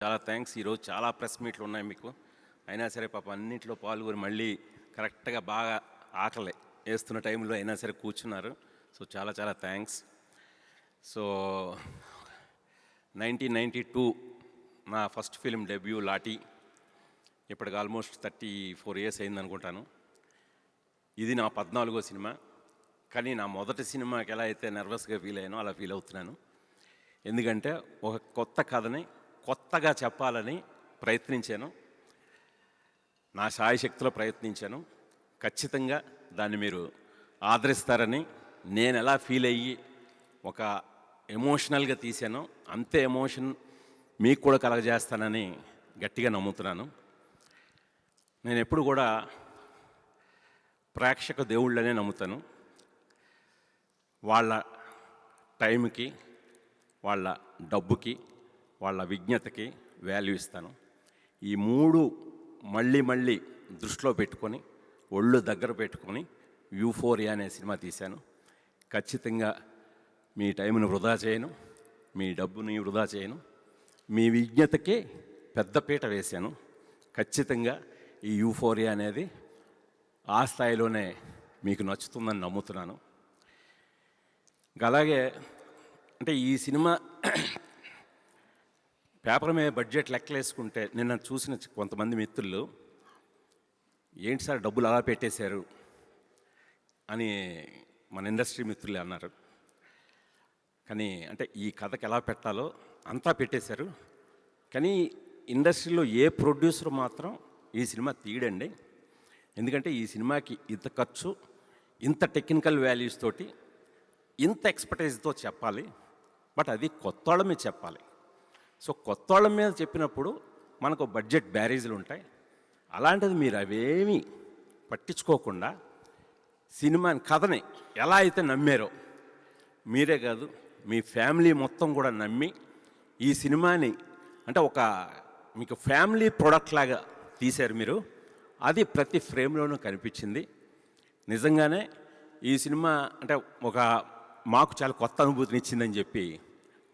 చాలా థ్యాంక్స్. ఈరోజు చాలా ప్రెస్ మీట్లు ఉన్నాయి మీకు. అయినా సరే పాపం అన్నింటిలో పాల్గొని మళ్ళీ కరెక్ట్గా బాగా ఆకలి వేస్తున్న టైంలో అయినా సరే కూర్చున్నారు. సో చాలా చాలా థ్యాంక్స్. సో 1992 నా ఫస్ట్ ఫిల్మ్ డెబ్యూ లాఠీ. ఇప్పటికి ఆల్మోస్ట్ 34 ఇయర్స్ అయింది అనుకుంటాను. ఇది నా 14వ సినిమా. కానీ నా మొదటి సినిమాకి ఎలా అయితే నర్వస్గా ఫీల్ అయ్యానో అలా ఫీల్ అవుతున్నాను. ఎందుకంటే ఒక కొత్త కథని కొత్తగా చెప్పాలని ప్రయత్నించాను. నా శాయశక్తిలో ప్రయత్నించాను. ఖచ్చితంగా దాన్ని మీరు ఆదరిస్తారని, నేను ఎలా ఫీల్ అయ్యి ఒక ఎమోషనల్గా తీశానో అంతే ఎమోషన్ మీకు కూడా కలగజేస్తానని గట్టిగా నమ్ముతున్నాను. నేను ఎప్పుడు కూడా ప్రేక్షక దేవుళ్ళనే నమ్ముతాను. వాళ్ళ టైంకి, వాళ్ళ డబ్బుకి, వాళ్ళ విజ్ఞతకి వాల్యూ ఇస్తాను. ఈ మూడు మళ్ళీ మళ్ళీ దృష్టిలో పెట్టుకొని, ఒళ్ళు దగ్గర పెట్టుకొని యూఫోరియా అనే సినిమా తీశాను. ఖచ్చితంగా మీ టైంను వృధా చేయను, మీ డబ్బుని వృధా చేయను, మీ విజ్ఞతకి పెద్దపీట వేశాను. ఖచ్చితంగా ఈ యూఫోరియా అనేది ఆ స్థాయిలోనే మీకు నచ్చుతుందని నమ్ముతున్నాను. అలాగే అంటే ఈ సినిమా పేపర్ మీద బడ్జెట్ లెక్కలేసుకుంటే నిన్న చూసిన కొంతమంది మిత్రులు ఏంటి సార్ డబ్బులు అలా పెట్టేశారు అని మన ఇండస్ట్రీ మిత్రులు అన్నారు. కానీ అంటే ఈ కథకి ఎలా పెట్టాలో అంతా పెట్టేశారు. కానీ ఇండస్ట్రీలో ఏ ప్రొడ్యూసర్ మాత్రం ఈ సినిమా తీయడండి. ఎందుకంటే ఈ సినిమాకి ఇంత ఖర్చు, ఇంత టెక్నికల్ వాల్యూస్ తోటి, ఇంత ఎక్స్పర్టైజ్తో చెప్పాలి. బట్ అది కొత్త వాళ్ళ మీద చెప్పాలి. సో కొత్త వాళ్ళ మీద చెప్పినప్పుడు మనకు బడ్జెట్ బ్యారేజీలు ఉంటాయి. అలాంటిది మీరు అవేమీ పట్టించుకోకుండా సినిమాని, కథని ఎలా అయితే నమ్మారో, మీరే కాదు మీ ఫ్యామిలీ మొత్తం కూడా నమ్మి ఈ సినిమాని అంటే ఒక మీకు ఫ్యామిలీ ప్రొడక్ట్ లాగా తీశారు మీరు. అది ప్రతి ఫ్రేమ్లోనూ కనిపించింది. నిజంగానే ఈ సినిమా అంటే ఒక మాకు చాలా కొత్త అనుభూతిని ఇచ్చిందని చెప్పి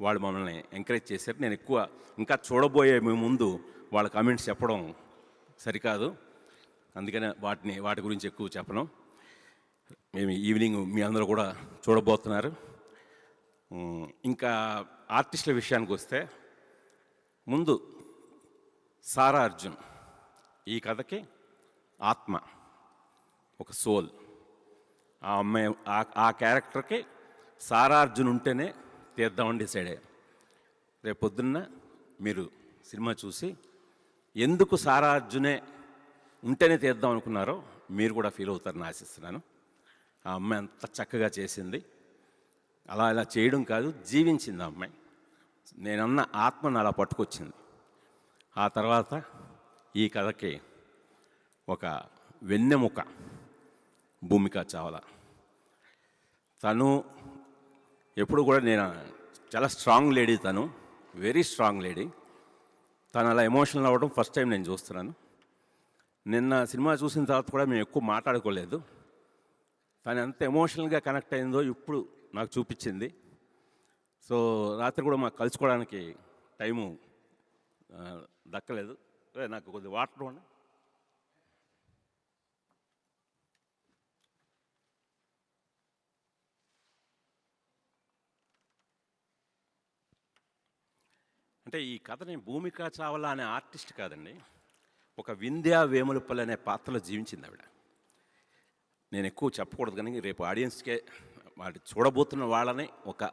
వాళ్ళు మమ్మల్ని ఎంకరేజ్ చేశారు. నేను ఎక్కువ ఇంకా చూడబోయే ముందు వాళ్ళ కామెంట్స్ చెప్పడం సరికాదు, అందుకనే వాటి గురించి ఎక్కువ చెప్పను. మేము ఈవినింగ్ మీ అందరూ కూడా చూడబోతున్నారు. ఇంకా ఆర్టిస్టుల విషయానికి వస్తే, ముందు సారా అర్జున్ ఈ కథకి ఆత్మ, ఒక సోల్. ఆ అమ్మాయి ఆ క్యారెక్టర్కి సారా అర్జున్ ఉంటేనే తీద్దామని డిసైడ్ అయ్యాను. రేపు పొద్దున్న మీరు సినిమా చూసి ఎందుకు సారా అర్జునే ఉంటేనే తీద్దాం అనుకున్నారో మీరు కూడా ఫీల్ అవుతారని ఆశిస్తున్నాను. ఆ అమ్మాయి అంత చక్కగా చేసింది. అలా ఇలా చేయడం కాదు, జీవించింది ఆ అమ్మాయి. నేనన్న ఆత్మను అలా పట్టుకొచ్చింది. ఆ తర్వాత ఈ కథకి ఒక వెన్నెముక భూమికా చావ్లా. తను ఎప్పుడు కూడా నేను చాలా స్ట్రాంగ్ లేడీ, తను వెరీ స్ట్రాంగ్ లేడీ. తను అలా ఎమోషనల్ అవ్వడం ఫస్ట్ టైం నేను చూస్తున్నాను. నిన్న సినిమా చూసిన తర్వాత కూడా మేము ఎక్కువ మాట్లాడుకోలేదు. తను ఎంత ఎమోషనల్గా కనెక్ట్ అయిందో ఇప్పుడు నాకు చూపించింది. సో రాత్రి కూడా మాకు కలుసుకోవడానికి టైము దక్కలేదు. నాకు కొద్దిగా వాటర్ ఉండి. అంటే ఈ కథని భూమికా చావ్లా అనే ఆర్టిస్ట్ కాదండి, ఒక వింధ్యా వేములపల్లి అనే పాత్రలో జీవించింది ఆవిడ. నేను ఎక్కువ చెప్పకూడదు, కానీ రేపు ఆడియన్స్కే వాటి చూడబోతున్న వాళ్ళని ఒక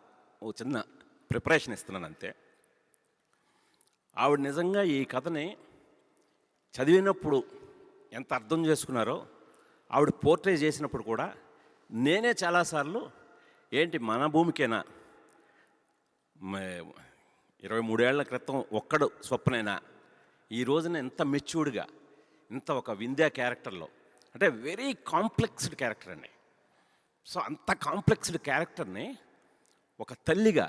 చిన్న ప్రిపరేషన్ ఇస్తున్నాను అంతే. ఆవిడ నిజంగా ఈ కథని చదివినప్పుడు ఎంత అర్థం చేసుకున్నారో, ఆవిడ పోర్ట్రే చేసినప్పుడు కూడా నేనే చాలాసార్లు ఏంటి మన భూమికేనా 23 ఏళ్ల క్రితం ఒక్కడు స్వప్నేనా, ఈ రోజున ఎంత మెచ్యూర్డ్గా, ఇంత ఒక వింధ్యా క్యారెక్టర్లో, అంటే వెరీ కాంప్లెక్స్డ్ క్యారెక్టర్ అండి. సో అంత కాంప్లెక్స్డ్ క్యారెక్టర్ని ఒక తల్లిగా,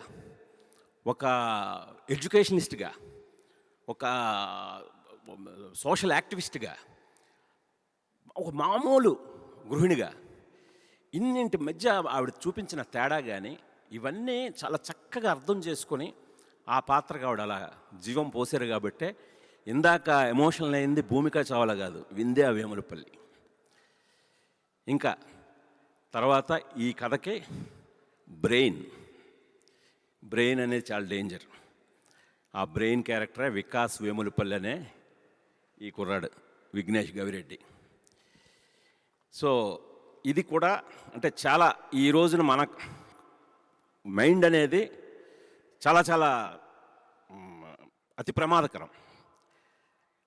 ఒక ఎడ్యుకేషనిస్ట్గా, ఒక సోషల్ యాక్టివిస్ట్గా, ఒక మామూలు గృహిణిగా, ఇన్నింటి మధ్య ఆవిడ చూపించిన తేడా కానీ ఇవన్నీ చాలా చక్కగా అర్థం చేసుకొని ఆ పాత్రకు ఆవిడ అలా జీవం పోసారు కాబట్టే ఇందాక ఎమోషనల్ అయింది భూమిక చావల కాదు, వింధ్యా వేములపల్లి. ఇంకా తర్వాత ఈ కథకి బ్రెయిన్ అనేది చాలా డేంజర్. ఆ బ్రెయిన్ క్యారెక్టరే వికాస్ వేములపల్లి అనే ఈ కుర్రాడు విఘ్నేష్ గవిరెడ్డి. సో ఇది కూడా అంటే చాలా ఈ రోజున మన మైండ్ అనేది చాలా చాలా అతి ప్రమాదకరం.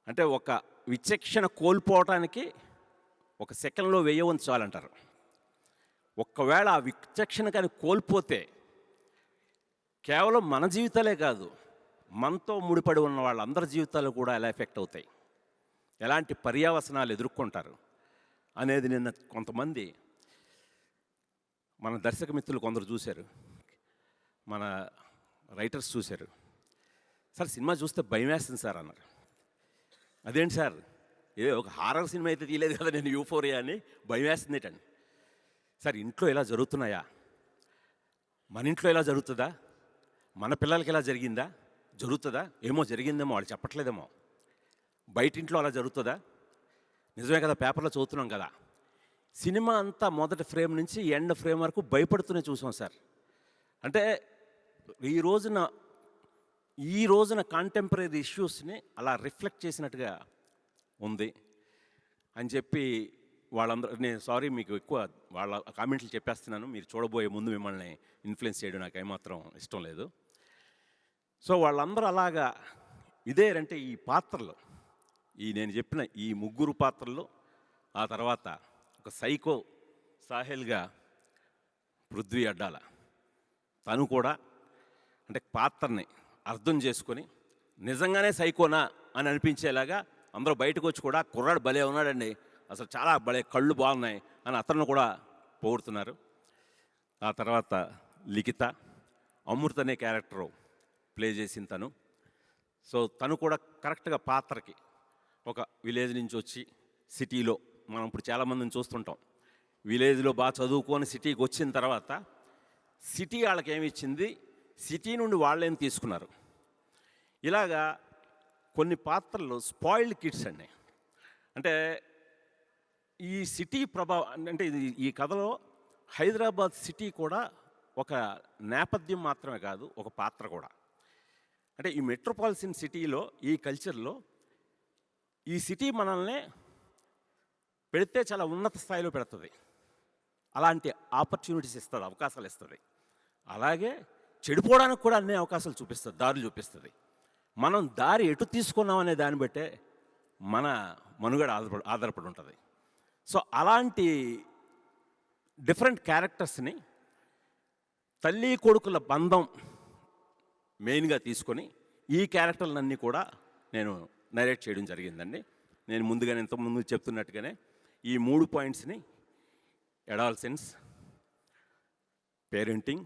అంటే ఒక విచక్షణ కోల్పోవటానికి ఒక సెకండ్లో వెయ్యవని చాలంటారు. ఒక్కవేళ ఆ విచక్షణ కానీ కోల్పోతే కేవలం మన జీవితాలే కాదు, మనతో ముడిపడి ఉన్న వాళ్ళందరి జీవితాలు కూడా ఎలా ఎఫెక్ట్ అవుతాయి, ఎలాంటి పర్యావసనాలు ఎదుర్కొంటారు అనేది నిన్న కొంతమంది మన దర్శక మిత్రులు కొందరు చూశారు, మన రైటర్స్ చూశారు. సార్ సినిమా చూస్తే భయం వేస్తుంది సార్ అన్నారు. అదేంటి సార్, ఏ ఒక హారర్ సినిమా అయితే తీయలేదు కదా నేను యూఫోరియా అని భయం వేస్తుంది ఏంటండి. సార్ ఇంట్లో ఇలా జరుగుతున్నాయా, మన ఇంట్లో ఇలా జరుగుతుందా, మన పిల్లలకి ఇలా జరుగుతుందా, ఏమో జరిగిందేమో వాళ్ళు చెప్పట్లేదేమో, బయట ఇంట్లో అలా జరుగుతుందా, నిజమే కదా పేపర్లో చదువుతున్నాం కదా. సినిమా అంతా మొదటి ఫ్రేమ్ నుంచి ఎండ్ ఫ్రేమ్ వరకు భయపడుతూనే చూసాం సార్. అంటే ఈ రోజున కాంటెంపరీ ఇష్యూస్ని అలా రిఫ్లెక్ట్ చేసినట్టుగా ఉంది అని చెప్పి వాళ్ళందరూ, నేను సారీ మీకు ఎక్కువ వాళ్ళ కామెంట్లు చెప్పేస్తున్నాను, మీరు చూడబోయే ముందు మిమ్మల్ని ఇన్ఫ్లుయెన్స్ చేయడం నాకు ఏమాత్రం ఇష్టం లేదు. సో వాళ్ళందరూ అలాగా ఇదేరంటే ఈ పాత్రలు, నేను చెప్పిన ఈ ముగ్గురు పాత్రలు, ఆ తర్వాత ఒక సైకో సాహెల్గా పృథ్వీ అడ్డాల, తను కూడా అంటే పాత్రని అర్థం చేసుకొని నిజంగానే సైకోనా అని అనిపించేలాగా అందరూ బయటకు వచ్చి కూడా కుర్రాడు భలే ఉన్నాడండి, అసలు చాలా భలే కళ్ళు బాగున్నాయి అని అతను కూడా పొగుడుతున్నారు. ఆ తర్వాత లిఖిత అమృత అనే క్యారెక్టరు ప్లే చేసింది తను. సో తను కూడా కరెక్ట్గా పాత్రకి ఒక విలేజ్ నుంచి వచ్చి సిటీలో, మనం ఇప్పుడు చాలామందిని చూస్తుంటాం, విలేజ్లో బాగా చదువుకొని సిటీకి వచ్చిన తర్వాత సిటీ వాళ్ళకి ఏమి ఇచ్చింది, సిటీ నుండి వాళ్ళేం తీసుకున్నారు. ఇలాగా కొన్ని పాత్రలు స్పాయిల్డ్ కిడ్స్ అండి. అంటే ఈ సిటీ ప్రభావం అంటే ఈ కథలో హైదరాబాద్ సిటీ కూడా ఒక నేపథ్యం మాత్రమే కాదు, ఒక పాత్ర కూడా. అంటే ఈ మెట్రోపాలిటన్ సిటీలో ఈ కల్చర్లో ఈ సిటీ మనల్ని పెడితే చాలా ఉన్నత స్థాయిలో పెడుతుంది, అలాంటి ఆపర్చునిటీస్ ఇస్తుంది, అవకాశాలు ఇస్తుంది. అలాగే చెడిపోవడానికి కూడా అన్ని అవకాశాలు చూపిస్తుంది, దారులు చూపిస్తుంది. మనం దారి ఎటు తీసుకున్నాం అనే దాన్ని బట్టే మన మనుగడ ఆధారపడి ఉంటుంది. సో అలాంటి డిఫరెంట్ క్యారెక్టర్స్ని తల్లి కొడుకుల బంధం మెయిన్గా తీసుకొని ఈ క్యారెక్టర్లన్నీ కూడా నేను నరేట్ చేయడం జరిగిందండి. నేను ముందుగానే ఇంతకుముందు చెప్తున్నట్టుగానే ఈ 3 పాయింట్స్ని అడాలసెన్స్, పేరెంటింగ్,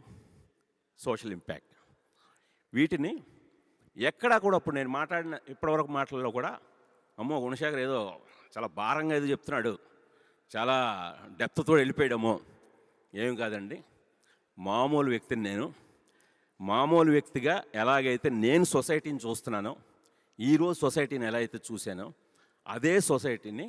సోషల్ ఇంపాక్ట్, వీటిని ఎక్కడా కూడా ఇప్పుడు నేను మాట్లాడిన ఇప్పటివరకు మాటల్లో కూడా అమ్మో గుణశేఖర్ ఏదో చాలా భారంగా ఏదో చెప్తున్నాడు, చాలా డెప్త్తో వెళ్ళిపోయాడమో, ఏం కాదండి. మామూలు వ్యక్తిని నేను, మామూలు వ్యక్తిగా ఎలాగైతే నేను సొసైటీని చూస్తున్నానో, ఈరోజు సొసైటీని ఎలా అయితే చూశానో అదే సొసైటీని